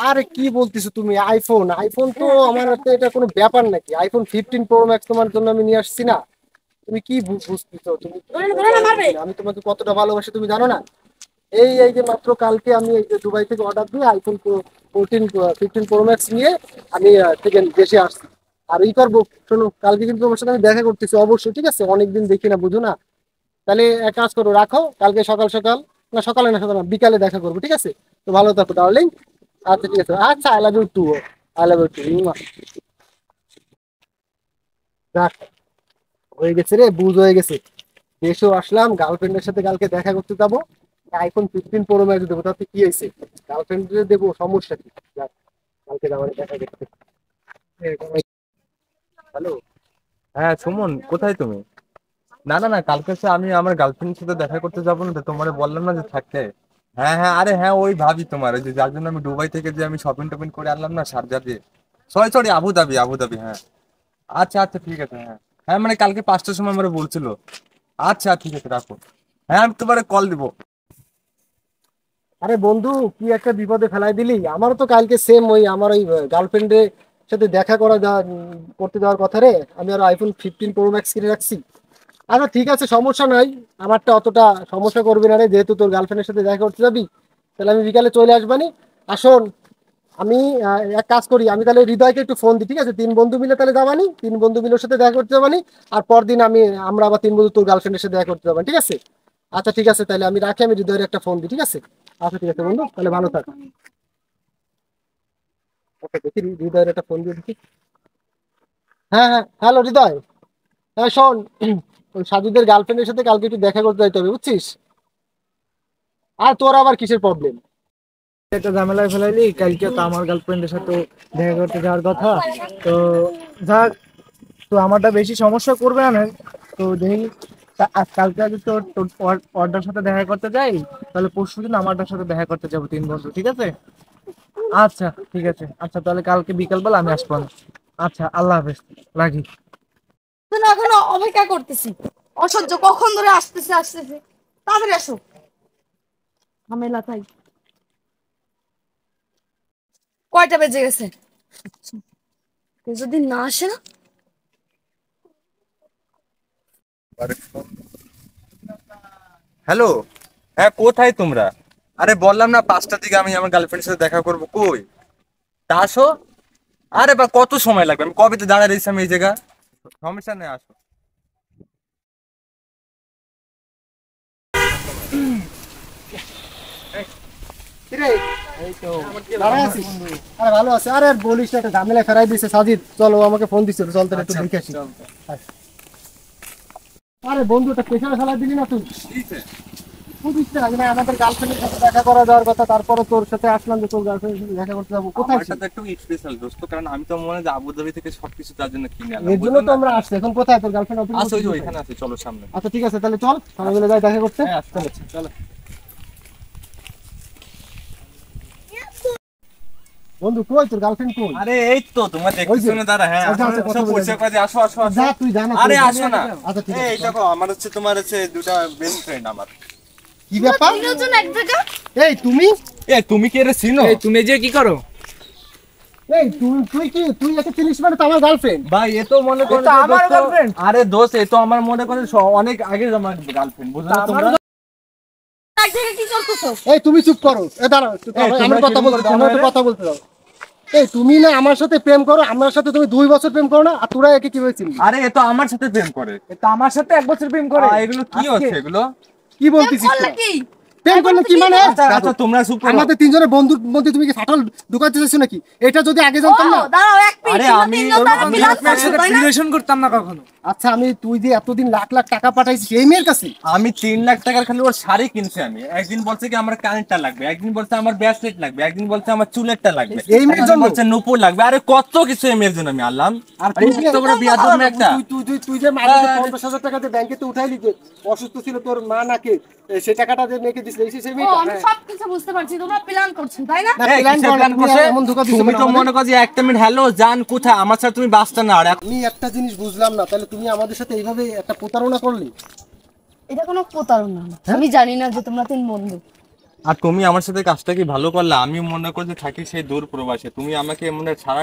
আরে কি বলতেছো তুমি? আইফোন আইফোন তো আমার হাতে এটা কোনো ব্যাপার নাকি? আইফোন 15 প্রো ম্যাক্স তোমার জন্য আমি নিয়ে আসছি না। তুমি কি বুঝতেছো? তুমি কি বোঝো আমি বুঝি না। আমি তোমাকে কতটা ভালোবাসি তুমি জানো না? এই যে মাত্র কালকে আমি এই যে দুবাই থেকে অর্ডার দিয়ে আইফোন 15 প্রো ম্যাক্স নিয়ে আমি থেকে দেশে আসছি। আর ই করবো, শোনো, কালকে কিন্তু তোমার সাথে আমি দেখা করতেছি অবশ্যই, ঠিক আছে? অনেকদিন দেখি না, বুঝো না? তাহলে এক কাজ করো, রাখো, কালকে সকাল সকাল, না সকালে না, সকাল না, বিকালে দেখা করবো, ঠিক আছে? তো ভালো থাকো ডার্লিং। আচ্ছা ঠিক আছে, আচ্ছা, I love you too. I love you too. রাখ, হয়ে গেছে রে, বুঝ হয়ে গেছে। দেশেও আসলাম, গার্লফ্রেন্ডের সাথে কালকে দেখা করতে যাবো। আইফোন 15 ম্যাক্স দেবো, তাতে কি হয়েছে? গার্লফ্রেন্ডে দেবো, সমস্যা কি? যাক, কালকে যাবো দেখা করতে। হ্যালো। হ্যাঁ সুমন, কোথায় তুমি? না না না, কালকে সে আমি আমার গার্লফ্রেন্ডের সাথে দেখা করতে যাবো না তো, তোমারে বললাম না যে থাকতে। হ্যাঁ হ্যাঁ, আরে হ্যাঁ, ওই ভাবি তোমার, ওই যে যার জন্য আমি দুবাই থেকে যে আমি শপিং টপিং করে আনলাম না শারজা দিয়ে। সরি সরি, আবুধাবি আবুধাবি, হ্যাঁ। আচ্ছা আচ্ছা ঠিক আছে, হ্যাঁ। হ্যাঁ মানে কালকে 5টার সময় আমার বলছিল। আচ্ছা ঠিক আছে, রাখো। হ্যাঁ আমি তোমারে কল দিব। আরে বন্ধু, কি একটা বিপদে ফেলাই দিলি! আমারও তো কালকে সেম, ওই আমার ওই গার্লফ্রেন্ডের সাথে দেখা করতে যাওয়ার কথা রে। আমি আর আইফোন 15 প্রো ম্যাক্স কিনে রাখছি। আচ্ছা ঠিক আছে, সমস্যা নাই। আমারটা অতটা সমস্যা করবে না রে, যেহেতু তোর গার্লফ্রেন্ডের সাথে দেখা করতে যাবি। তাহলে আমি বিকালে চলে আসবানি। আসুন, আমি এক কাজ করি, আমি তাহলে হৃদয়কে একটু ফোন দিই, ঠিক আছে? 3 বন্ধু মিলে তাহলে যাবানি, 3 বন্ধু মিলে ওর সাথে দেখা করতে যাবানি। আর পরদিন আমরা আবার 3 বন্ধু তোর গার্লফ্রেন্ডের সাথে দেখা করতে যাবানি, ঠিক আছে? আচ্ছা ঠিক আছে, তাহলে আমি রাখি, আমি হৃদয়ের একটা ফোন দিই, ঠিক আছে? আচ্ছা ঠিক আছে বন্ধু, তাহলে ভালো থাক। ওকে, দেখি হৃদয়ের একটা ফোন দিয়ে দেখি। হ্যাঁ হ্যাঁ, হ্যালো হৃদয়। হ্যাঁ শোন, ওই সাজুদের গার্লফ্রেন্ডের সাথে কালকে একটু দেখা করতে যাইতে হবে, বুঝছিস? আর তোর আবার কিসের প্রবলেম? একটা ঝামেলায় ফেলাইলি। কালকে তো আমার গার্লফ্রেন্ডের সাথে দেখা করতে যাওয়ার কথা। তো যাক, তো আমারটা বেশি সমস্যা করবে না। তো দেখি, আজ কালকে যদি তোর তোর অর্ডার সাথে দেখা করতে যাই, তাহলে পরশু দিন আমারটার সাথে দেখা করতে যাবো 3 বন্ধু, ঠিক আছে? আচ্ছা ঠিক আছে, আচ্ছা তাহলে কালকে বিকালবেলা আমি আসবো না। আচ্ছা, আল্লাহ হাফেজ, রাখি। না, এখনো অপেক্ষা করতেছি। অসহ্য, কখন ধরে আসতেছে আসতেছে। তাড়াতাড়ি আসো। ঝামেলা তাই। কয়টা বেজে গেছে? ও যদি না আসে না। হ্যালো। হ্যাঁ কোথায় তোমরা? আরে বললাম না 5টার দিকে আমি আমার গার্লফ্রেন্ডের সাথে দেখা করবো, কই? তা আসো। আরে বা কত সময় লাগবে? আমি কবে তো দাঁড়ায় রয়েছি আমি এই জায়গা। সমস্যা নেই, আসো। কিরে, দাঁড়ায় আছিস? আরে ভালো আছে। আরে আর বলিস না, একটা ঝামেলা ফেরাই দিছে সাজিদ। চলো, ও আমাকে ফোন দিছিল, চল তাহলে একটু দেখে আসি। আয়। আরে বন্ধু, একটা পেছনে ফেলা দিলি না তুই? বুঝিস না, মানে আমাদের গার্লফ্রেন্ডের সাথে দেখা করা যাওয়ার কথা, তারপরে তোর সাথে আসলাম যে তোর গার্লফ্রেন্ডের সাথে দেখা করতে যাবো। কোথায় আমার ছিলি? সাথে একটু স্পেশাল দোস্ত, কারণ আমি তো মনে হয় যে আবুধাবি থেকে সবকিছু তার জন্য কিনে আনলাম, এর জন্য বুঝলে তো না? আমরা আসছি। এখন কোথায় তোর গার্লফ্রেন্ড? অপেক্ষা আসো, ওই করছিস যে কোথায়? ওইখানে আছে, চলো সামনে। আচ্ছা ঠিক আছে, তাহলে চল সবাই মিলে যাই দেখা করতে। হ্যাঁ আসতে হচ্ছে, চলো। বন্ধু কই তোর গার্লফ্রেন্ড কই? আরে এই তো তোমার ওই যে, দেখতেছো না, দাঁড়া, হ্যাঁ আচ্ছা আসো, আচ্ছা, কথা সব বলে পরিচয় করে আসো আসো আসো। যা, তুই জানা আরে আসো না। আচ্ছা ঠিক এই আছে। দেখো, আমার হচ্ছে তোমার হচ্ছে দুটা বেস্ট ফ্রেন্ড আমার। কি ব্যাপার? তিনজন এক জায়গা। এই তুমি, এ তুমি কি এর চিনো? এই তুমি যে কি করো? এই তুই তুই কি, তুই একে চিনিস? মানে তো আমার গার্লফ্রেন্ড। ভাই এ তো মনে করো এটা যে আমার দোস্ত। গার্লফ্রেন্ড। আরে দোস্ত, এ তো আমার মনে করো অনেক আগে আমার গার্লফ্রেন্ড, বুঝলে না তোমরা? এক জায়গায় কি করতেছো? এই তুমি চুপ করো, এ দাঁড়াও, চুপ করো, তোমরা আমার কথা কিরকম বলতে করে দাও, চেনো আমার একটু এরে? কথা বলতে দাও। এই তুমি না আমার সাথে প্রেম করো, আমার সাথে তুমি 2 বছর প্রেম করো না, আর তোরা একে কিভাবে চিনবি? আরে এ তো আমার সাথে প্রেম করে। এটা আমার সাথে 1 বছর প্রেম করে। এগুলো কি আজকে হচ্ছে এগুলো? কি বলতেছিস করলে তোরা? কি? প্রেম করলে কি মানে? আচ্ছা আচ্ছা, তোমরা চুপ করো। আমাদের 3 জনের বন্ধুর মধ্যে তুমি কি ফাটল ঢুকাতে চাইছো নাকি? এটা যদি আগে ও জানতাম না। দাঁড়াও, এক মিনিট। আরে তোমরা আমি তিনজন ওর তারা বন্ধু, প্ল্যান আপনার করছো সাথে তাই না? রিলেশন করতাম না কখনো। আচ্ছা, তুই যে এতদিন লাখ লাখ টাকা পাঠাইছিস এই মেয়ের কাছে? আমি 3 লাখ টাকার খালি ওর শাড়ি কিনছি আমি। একদিন বলছে কি আমার কানেরটা লাগবে, একদিন বলছে আমার ব্রেসলেট লাগবে, একদিন বলছে আমার চুলেরটা লাগবে, এই মেয়ের একদিন জন্য? বলছে নুপুর লাগবে। আরে কত কিছু এই মেয়ের জন্য আমি আনলাম। আর আরে এত বড় বিয়াদব মেয়ে একটা। তুই যে মাঝে যে 50,000 টাকা দিয়ে ব্যাংকেতে উঠাইলি, যে অসুস্থ ছিল তোর মা নাকি, সেই টাকাটা যে মেয়েকে দিছিস, সেই ও মেয়েটা? আমি সবকিছু বুঝতে পারছি, তোমরা প্ল্যান করছো তাই না? না, এই প্ল্যান কিসের করো না, প্ল্যান তুমি করছে? এমন ধোঁকা দিছো তুমি কেন তো আমাদের? মনে করো যে একটা মিনিট হ্যালো জান কোথায়, আমার সাথে তুমি বাঁচতে না। আর আমি একটা জিনিস বুঝলাম না, তাহলে তুমি আমাদের সাথে এইভাবে একটা প্রতারণা করলি? এটা কোনো প্রতারণা না। হ্যাঁ? আমি জানি না যে তোমরা 3 বন্ধু। আর তুমি আমার সাথে কাজটা কি ভালো করলে? আমি মনে করছি থাকি সেই দূর প্রবাসে, তুমি আমাকে মনে হয় ছাড়া